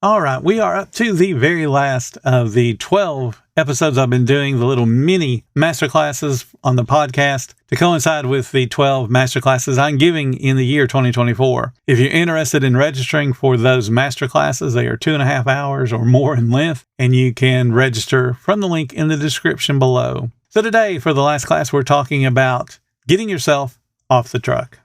All right, we are up to the very last of the 12 episodes I've been doing, the little mini masterclasses on the podcast to coincide with the 12 masterclasses I'm giving in the year 2024. If you're interested in registering for those masterclasses, they are 2.5 hours or more in length, and you can register from the link in the description below. So today, for the last class, we're talking about getting yourself off the truck.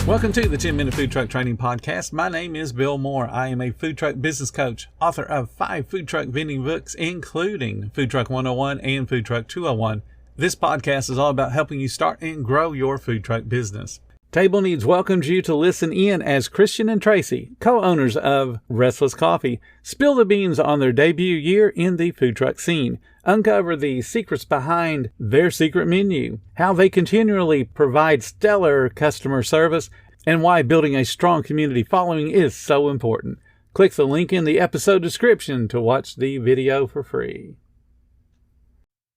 Welcome to the 10-Minute Food Truck Training Podcast. My name is Bill Moore. I am a food truck business coach, author of 5 food truck vending books, including Food Truck 101 and Food Truck 201. This podcast is all about helping you start and grow your food truck business. Table Needs welcomes you to listen in as Christian and Tracy, co-owners of Restless Coffee, spill the beans on their debut year in the food truck scene, uncover the secrets behind their secret menu, how they continually provide stellar customer service, and why building a strong community following is so important. Click the link in the episode description to watch the video for free.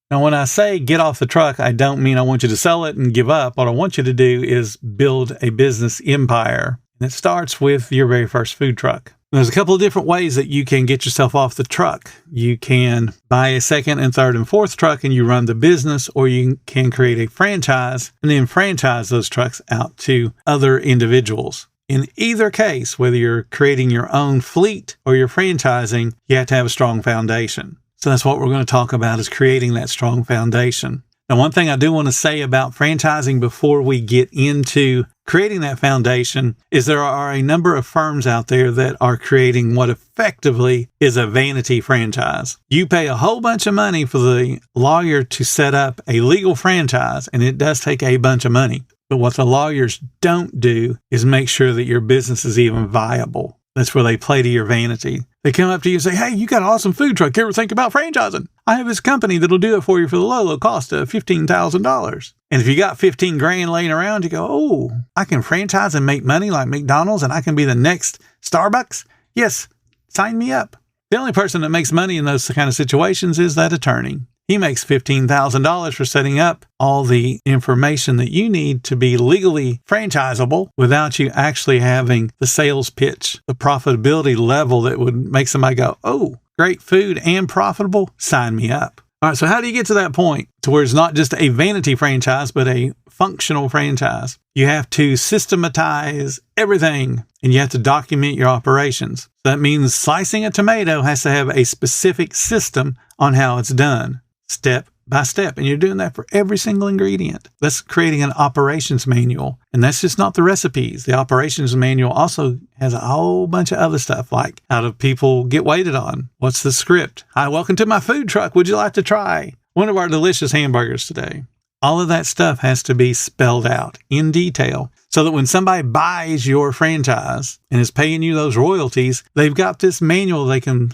Now, when I say get off the truck, I don't mean I want you to sell it and give up. What I want you to do is build a business empire. And it starts with your very first food truck. There's a couple of different ways that you can get yourself off the truck. You can buy a second and third and fourth truck and you run the business, or you can create a franchise and then franchise those trucks out to other individuals. In either case, whether you're creating your own fleet or you're franchising, you have to have a strong foundation. So that's what we're going to talk about, is creating that strong foundation. Now, one thing I do want to say about franchising before we get into creating that foundation is there are a number of firms out there that are creating what effectively is a vanity franchise. You pay a whole bunch of money for the lawyer to set up a legal franchise, and it does take a bunch of money. But what the lawyers don't do is make sure that your business is even viable. That's where they play to your vanity. They come up to you and say, hey, you got an awesome food truck. You ever think about franchising? I have this company that'll do it for you for the low cost of $15,000. And if you got 15 grand laying around, you go, oh, I can franchise and make money like McDonald's and I can be the next Starbucks? Yes, sign me up. The only person that makes money in those kind of situations is that attorney. He makes $15,000 for setting up all the information that you need to be legally franchisable without you actually having the sales pitch, the profitability level that would make somebody go, oh, great food and profitable, sign me up. All right, so how do you get to that point to where it's not just a vanity franchise, but a functional franchise? You have to systematize everything and you have to document your operations. So that means slicing a tomato has to have a specific system on how it's done, step by step. And you're doing that for every single ingredient. That's creating an operations manual. And that's just not the recipes. The operations manual also has a whole bunch of other stuff, like how do people get waited on? What's the script? Hi, welcome to my food truck. Would you like to try one of our delicious hamburgers today? All of that stuff has to be spelled out in detail so that when somebody buys your franchise and is paying you those royalties, they've got this manual they can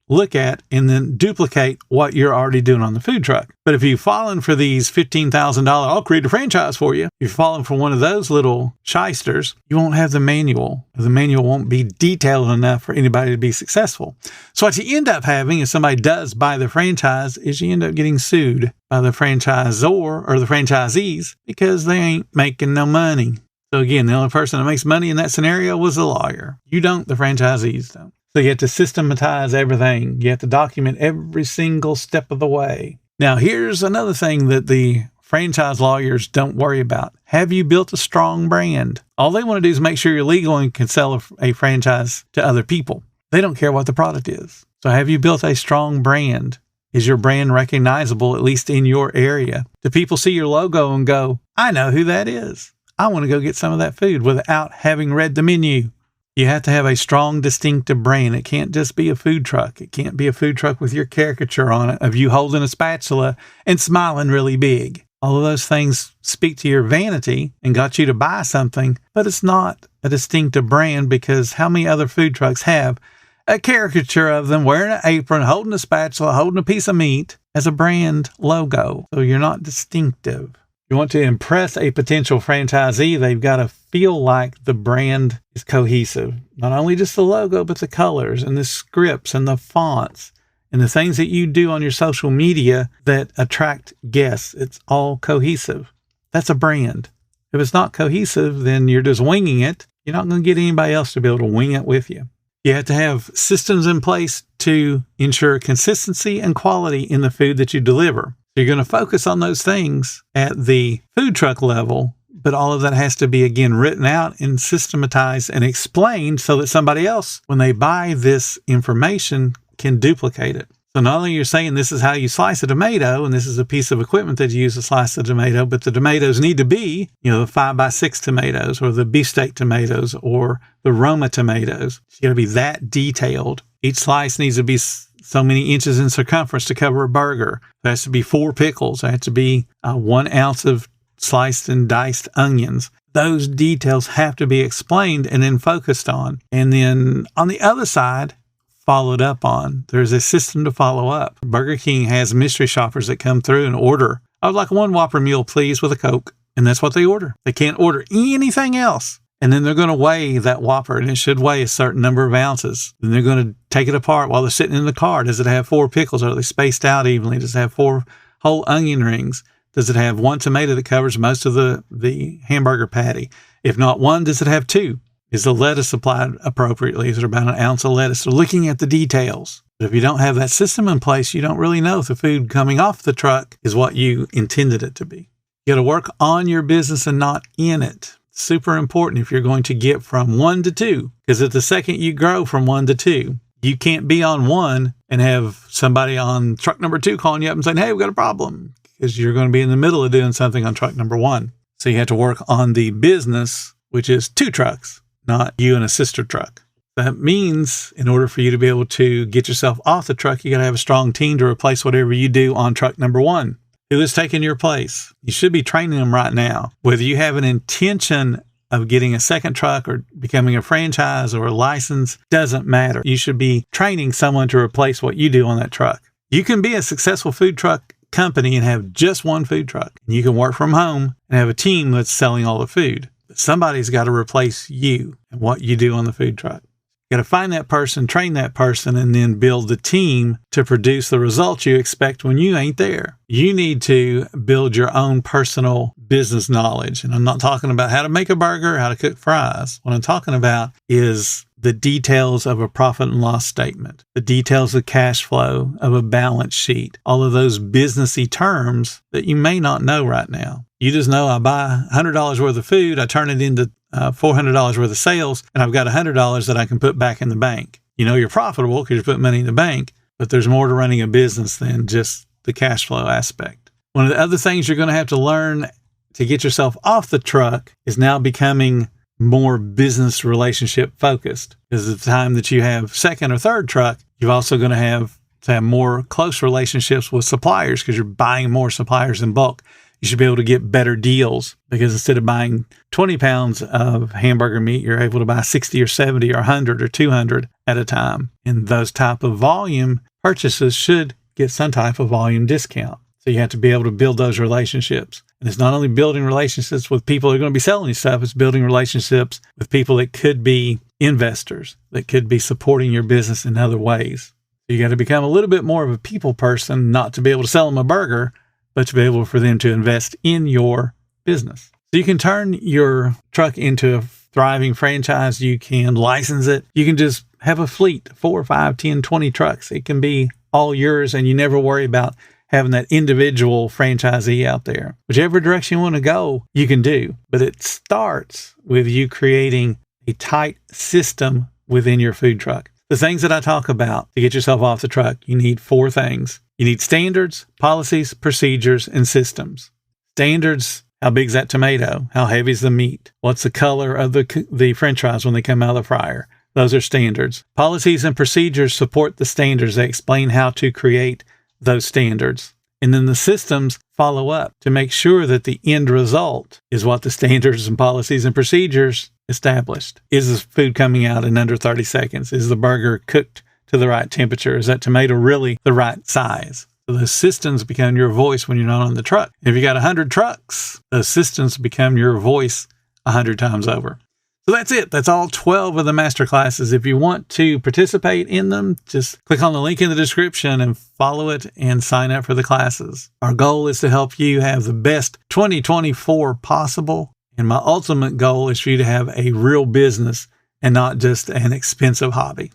look at and then duplicate what you're already doing on the food truck. But if you've fallen for these $15,000, I'll create a franchise for you. If you've fallen for one of those little shysters, you won't have the manual. The manual won't be detailed enough for anybody to be successful. So what you end up having, if somebody does buy the franchise, is you end up getting sued by the franchisor or the franchisees because they ain't making no money. So again, the only person that makes money in that scenario was the lawyer. You don't, the franchisees don't. So you have to systematize everything. You have to document every single step of the way. Now, here's another thing that the franchise lawyers don't worry about. Have you built a strong brand? All they want to do is make sure you're legal and can sell a franchise to other people. They don't care what the product is. So have you built a strong brand? Is your brand recognizable, at least in your area? Do people see your logo and go, I know who that is. I want to go get some of that food without having read the menu? You have to have a strong, distinctive brand. It can't just be a food truck. It can't be a food truck with your caricature on it of you holding a spatula and smiling really big. All of those things speak to your vanity and got you to buy something, but it's not a distinctive brand because how many other food trucks have a caricature of them wearing an apron, holding a spatula, holding a piece of meat as a brand logo? So you're not distinctive. You want to impress a potential franchisee, they've got to feel like the brand is cohesive. Not only just the logo, but the colors and the scripts and the fonts and the things that you do on your social media that attract guests. It's all cohesive. That's a brand. If it's not cohesive, then you're just winging it. You're not going to get anybody else to be able to wing it with you. You have to have systems in place to ensure consistency and quality in the food that you deliver. So you're going to focus on those things at the food truck level, but all of that has to be, again, written out and systematized and explained so that somebody else, when they buy this information, can duplicate it. So not only you're saying this is how you slice a tomato, and this is a piece of equipment that you use to slice the tomato, but the tomatoes need to be, the 5x6 tomatoes or the beefsteak tomatoes or the Roma tomatoes. It's got to be that detailed. Each slice needs to be so many inches in circumference to cover a burger. There has to be 4 pickles. There has to be 1 ounce of sliced and diced onions. Those details have to be explained and then focused on. And then on the other side, followed up on. There's a system to follow up. Burger King has mystery shoppers that come through and order, I would like 1 Whopper meal, please, with a Coke. And that's what they order. They can't order anything else. And then they're going to weigh that Whopper, and it should weigh a certain number of ounces. Then they're going to take it apart while they're sitting in the car. Does it have 4 pickles? Are they spaced out evenly? Does it have 4 whole onion rings? Does it have 1 tomato that covers most of the hamburger patty? If not 1, does it have 2? Is the lettuce applied appropriately? Is there about 1 ounce of lettuce? So looking at the details. But if you don't have that system in place, you don't really know if the food coming off the truck is what you intended it to be. You got to work on your business and not in it. Super important if you're going to get from 1 to 2. Because at the second you grow from 1 to 2, you can't be on 1 and have somebody on truck number 2 calling you up and saying, hey, we've got a problem. Because you're going to be in the middle of doing something on truck number 1. So you have to work on the business, which is 2 trucks. Not you and a sister truck. That means in order for you to be able to get yourself off the truck, you got to have a strong team to replace whatever you do on truck number 1. Who is taking your place? You should be training them right now. Whether you have an intention of getting a second truck or becoming a franchise or a license, doesn't matter. You should be training someone to replace what you do on that truck. You can be a successful food truck company and have just 1 food truck. You can work from home and have a team that's selling all the food. Somebody's got to replace you and what you do on the food truck. You got to find that person, train that person, and then build the team to produce the results you expect when you ain't there. You need to build your own personal business knowledge. And I'm not talking about how to make a burger, how to cook fries. What I'm talking about is the details of a profit and loss statement, the details of cash flow, of a balance sheet, all of those businessy terms that you may not know right now. You just know I buy $100 worth of food, I turn it into $400 worth of sales, and I've got $100 that I can put back in the bank. You know you're profitable because you're putting money in the bank, but there's more to running a business than just the cash flow aspect. One of the other things you're going to have to learn to get yourself off the truck is now becoming more business relationship focused. Because at the time that you have second or third truck, you're also going to have more close relationships with suppliers because you're buying more suppliers in bulk. You should be able to get better deals because instead of buying 20 pounds of hamburger meat, you're able to buy 60 or 70 or 100 or 200 at a time. And those type of volume purchases should get some type of volume discount. So you have to be able to build those relationships. And it's not only building relationships with people who are going to be selling you stuff, it's building relationships with people that could be investors, that could be supporting your business in other ways. So you got to become a little bit more of a people person, not to be able to sell them a burger, but to be able for them to invest in your business. So you can turn your truck into a thriving franchise. You can license it. You can just have a fleet, 4, 5, 10, 20 trucks. It can be all yours, and you never worry about having that individual franchisee out there. Whichever direction you want to go, you can do. But it starts with you creating a tight system within your food truck. The things that I talk about to get yourself off the truck, you need 4 things. You need standards, policies, procedures, and systems. Standards, how big's that tomato? How heavy's the meat? What's the color of the french fries when they come out of the fryer? Those are standards. Policies and procedures support the standards. They explain how to create those standards. And then the systems follow up to make sure that the end result is what the standards and policies and procedures established. Is the food coming out in under 30 seconds? Is the burger cooked to the right temperature? Is that tomato really the right size? So those systems become your voice when you're not on the truck. If you got 100 trucks, those systems become your voice 100 times over. So that's it. That's all 12 of the masterclasses. If you want to participate in them, just click on the link in the description and follow it and sign up for the classes. Our goal is to help you have the best 2024 possible. And my ultimate goal is for you to have a real business and not just an expensive hobby.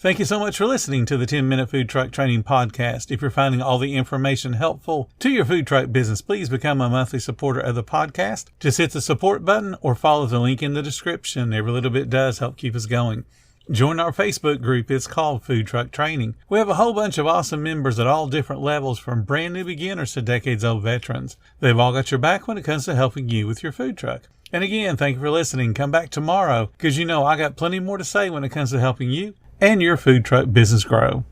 Thank you so much for listening to the 10-Minute Food Truck Training Podcast. If you're finding all the information helpful to your food truck business, please become a monthly supporter of the podcast. Just hit the support button or follow the link in the description. Every little bit does help keep us going. Join our Facebook group. It's called Food Truck Training. We have a whole bunch of awesome members at all different levels, from brand new beginners to decades-old veterans. They've all got your back when it comes to helping you with your food truck. And again, thank you for listening. Come back tomorrow because I got plenty more to say when it comes to helping you and your food truck business grow.